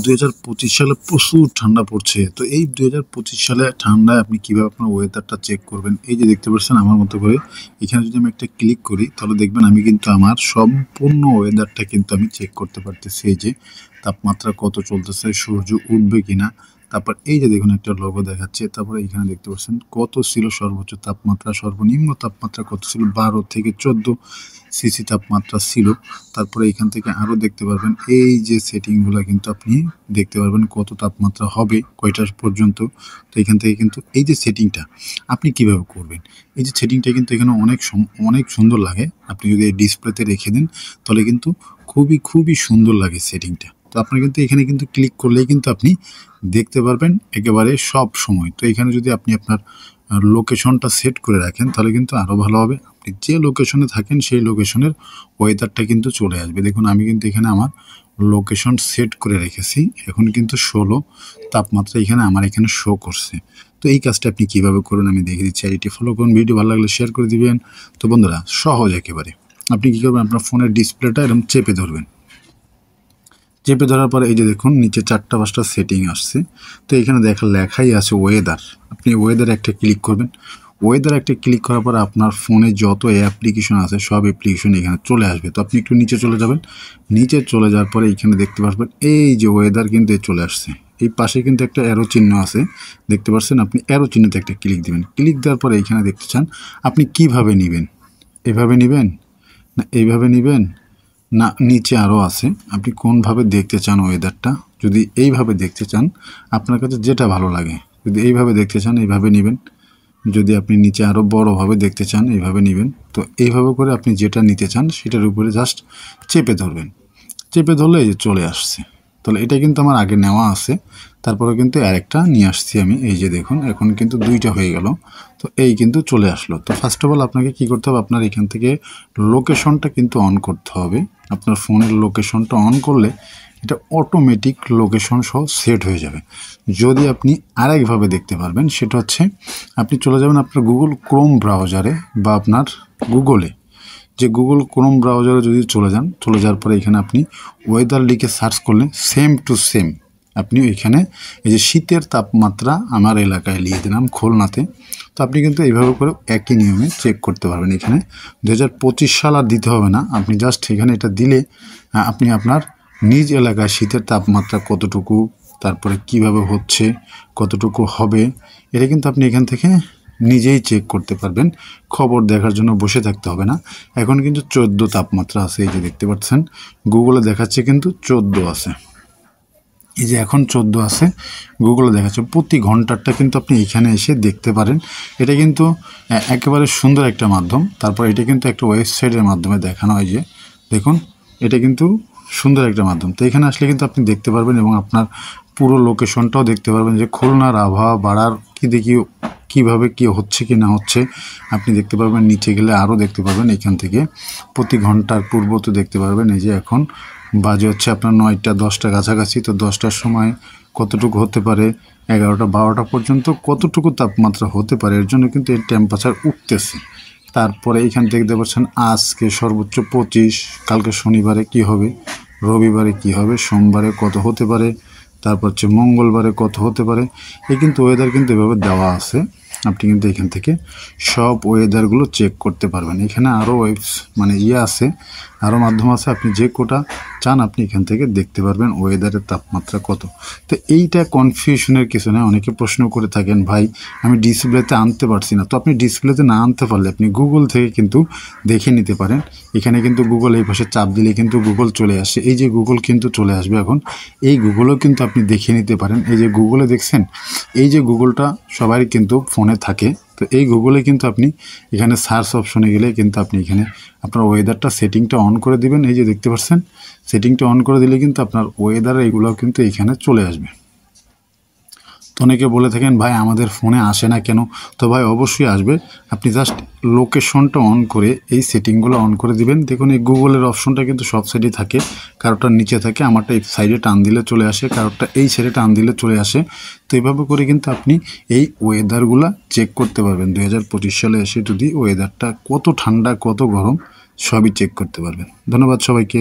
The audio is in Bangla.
2025 সালে প্রচুর ঠান্ডা পড়ছে। তো এই 2025 সালে ঠান্ডায় আপনি কিভাবে আপনার ওয়েদারটা চেক করবেন? এই যে দেখতে পাচ্ছেন আমার মতো করে এখানে যদি আমি একটা ক্লিক করি তাহলে দেখবেন আমি কিন্তু আমার সম্পূর্ণ ওয়েদারটা কিন্তু আমি চেক করতে পারতেছি। এই যে তাপমাত্রা কত চলতেছে, সূর্য উঠবে কিনা, তারপর এই যে দেখুন একটা লোগো দেখাচ্ছে, তারপরে এখানে দেখতে পাচ্ছেন কত ছিল সর্বোচ্চ তাপমাত্রা, সর্বনিম্ন তাপমাত্রা কত ছিল, 12 থেকে 14 সিসি তাপমাত্রা ছিল। তারপরে এখান থেকে আরও দেখতে পারবেন এই যে সেটিংগুলো কিন্তু আপনি দেখতে পারবেন কত তাপমাত্রা হবে কয়টা পর্যন্ত। তো এখান থেকে কিন্তু এই যে সেটিংটা আপনি কিভাবে করবেন, এই যে সেটিংটা কিন্তু এখানে অনেক সুন্দর লাগে। আপনি যদি এই ডিসপ্লেতে রেখে দেন তাহলে কিন্তু খুবই সুন্দর লাগে সেটিংটা। তো আপনার কিন্তু এখানে কিন্তু ক্লিক করলেই কিন্তু আপনি দেখতে পারবেন একেবারে সব সময়। তো এখানে যদি আপনি আপনার লোকেশনটা সেট করে রাখেন তাহলে কিন্তু আরও ভালো হবে। আপনি যে লোকেশনে থাকেন সেই লোকেশনের ওয়েদারটা কিন্তু চলে আসবে। দেখুন আমি কিন্তু এখানে আমার লোকেশন সেট করে রেখেছি, এখন কিন্তু 16 তাপমাত্রা এখানে আমার এখানে শো করছে। তো এই কাজটা আপনি কিভাবে করুন আমি দেখিয়ে দিচ্ছি। আর এটি ফলো করুন, ভিডিও ভালো লাগলে শেয়ার করে দিবেন। তো বন্ধুরা সহজ একেবারে, আপনি কী করবেন, আপনার ফোনের ডিসপ্লেটা এরকম চেপে ধরবেন। চেপে ধরার পরে এই যে দেখুন নিচে 4টা-5টা সেটিং আসছে। তো এখানে লেখাই আছে ওয়েদার। আপনি ওয়েদারে একটা ক্লিক করবেন। ওয়েদারে একটা ক্লিক করার পর আপনার ফোনে যত অ্যাপ্লিকেশন আছে সব অ্যাপ্লিকেশন এখানে চলে আসবে। তো আপনি একটু নিচে চলে যাবেন। নিচে চলে যাওয়ার পরে এইখানে দেখতে পারবেন এই যে ওয়েদার কিন্তু চলে আসছে। এই পাশে কিন্তু একটা অ্যারো চিহ্ন আছে, দেখতে পাচ্ছেন। আপনি অ্যারো চিহ্নতে একটা ক্লিক দিবেন। ক্লিক দেওয়ার পরে এইখানে দেখতে চান আপনি কিভাবে নেবেন, এভাবে নেবেন না এইভাবে নেবেন না নিচে আরও আছে, আপনি কোনভাবে দেখতে চান ওয়েদারটা। যদি এইভাবে দেখতে চান আপনার কাছে যেটা ভালো লাগে, যদি এইভাবে দেখতে চান এইভাবে নেবেন, যদি আপনি নিচে আরও বড়োভাবে দেখতে চান এইভাবে নেবেন। তো এইভাবে করে আপনি যেটা নিতে চান সেটার উপরে জাস্ট চেপে ধরবেন। চেপে ধরলে এই যে চলে আসছে। তাহলে এটা কিন্তু আমার আগে নেওয়া আছে, তারপরে কিন্তু আরেকটা নিয়ে আসছি আমি। এই যে দেখুন এখন কিন্তু 2টা হয়ে গেল। তো এই কিন্তু চলে আসলো। তো ফার্স্ট অফ অল আপনাকে কী করতে হবে, আপনার এখান থেকে লোকেশনটা কিন্তু অন করতে হবে। আপনার ফোনের লোকেশনটা অন করলে এটা অটোমেটিক লোকেশন সহ সেট হয়ে যাবে। যদি আপনি আরেকভাবে দেখতে পারবেন সেটা হচ্ছে আপনি চলে যাবেন আপনার গুগল ক্রোম ব্রাউজারে বা আপনার গুগলে, যে গুগল ক্রোম ব্রাউজারে যদি চলে যাওয়ার পরে এখানে আপনি ওয়েদার লিখে সার্চ করলে সেম টু সেম আপনি এখানে এই যে শীতের তাপমাত্রা আমার এলাকায় লিখে দিলাম খুলনাতে। তো আপনি কিন্তু এইভাবে করে একই নিয়মে চেক করতে পারবেন। এখানে 2025 সাল আর দিতে হবে না, আপনি জাস্ট এখানে এটা দিলে আপনি আপনার নিজ এলাকায় শীতের তাপমাত্রা কতটুকু, তারপরে কিভাবে হচ্ছে, কতটুকু হবে, এটা কিন্তু আপনি এখান থেকে নিজেই চেক করতে পারবেন। খবর দেখার জন্য বসে থাকতে হবে না। এখন কিন্তু 14 তাপমাত্রা আছে, এই যে দেখতে পাচ্ছেন গুগলে দেখাচ্ছে কিন্তু 14 আছে। এই যে এখন 14 আছে গুগলে দেখাচ্ছে। প্রতি ঘন্টারটা কিন্তু আপনি এখানে এসে দেখতে পারেন। এটা কিন্তু একেবারে সুন্দর একটা মাধ্যম। তারপর এটা কিন্তু একটা ওয়েবসাইটের মাধ্যমে দেখানো হয়, যে দেখুন এটা কিন্তু সুন্দর একটা মাধ্যম। তো এখানে আসলে কিন্তু আপনি দেখতে পারবেন এবং আপনার পুরো লোকেশনটাও দেখতে পারবেন যে খুলনার আবহাওয়া বাড়ার কীভাবে কী হচ্ছে কি না হচ্ছে আপনি দেখতে পারবেন। নিচে গেলে আরও দেখতে পারবেন এখান থেকে প্রতি ঘন্টার পূর্ব তো দেখতে পারবেন। এই যে এখন বাজে হচ্ছে আপনার 9টা 10টা কাছাকাছি। তো 10টার সময় কতটুকু হতে পারে, 11টা 12টা পর্যন্ত কতটুকু তাপমাত্রা হতে পারে, এর জন্য কিন্তু এই টেম্পারেচার উঠতেছে। তারপরে এইখান থেকে দেখতে পাচ্ছেন আজকে সর্বোচ্চ 25, কালকে শনিবারে কি হবে, রবিবারে কি হবে, সোমবারে কত হতে পারে, তারপর হচ্ছে মঙ্গলবারে কত হতে পারে। এই কিন্তু ওয়েদার কিন্তু এভাবে দেওয়া আছে। আপনি কিন্তু এখান থেকে সব ওয়েদারগুলো চেক করতে পারবেন। এখানে আরও আছে, আরও মাধ্যম আছে। আপনি যে কোটা চান আপনি এখান থেকে দেখতে পারবেন ওয়েদারের তাপমাত্রা কত। তো এইটা কনফিউশনের কিছু নয়। অনেকে প্রশ্ন করে থাকেন ভাই আমি ডিসপ্লেতে আনতে পারছি না। তো আপনি ডিসপ্লেতে না আনতে পারলে আপনি গুগল থেকে কিন্তু দেখে নিতে পারেন। এখানে কিন্তু গুগল এই পাশে চাপ দিলে কিন্তু গুগল চলে আসে। এই যে গুগল কিন্তু চলে আসবে এখন, এই গুগলও কিন্তু আপনি দেখে নিতে পারেন। এই যে গুগলে দেখছেন, এই যে গুগলটা সবাই কিন্তু ফোনে থাকে। তো এই গুগলে কিন্তু আপনি এখানে সার্চ অপশনে গেলে কিন্তু আপনি এখানে আপনার ওয়েদারটা সেটিংটা অন করে দিবেন। এই যে দেখতে পাচ্ছেন সেটিংটা অন করে দিলে কিন্তু আপনার ওয়েদার এইগুলোও কিন্তু এখানে চলে আসবে। তো অনেকে বলে থাকেন ভাই আমাদের ফোনে আসে না কেন? তো ভাই অবশ্যই আসবে। আপনি জাস্ট লোকেশনটা অন করে এই সেটিংগুলো অন করে দিবেন। দেখুন এই গুগলের অপশনটা কিন্তু সব সাইডেই থাকে, কারোরটা নিচে থাকে, আমারটা এই সাইডে টান দিলে চলে আসে, কারোরটা এই সাইডে টান দিলে চলে আসে। তো এইভাবে করে কিন্তু আপনি এই ওয়েদারগুলো চেক করতে পারবেন। 2025 সালে এসে যদি ওয়েদারটা কত ঠান্ডা কত গরম সবই চেক করতে পারবেন। ধন্যবাদ সবাইকে।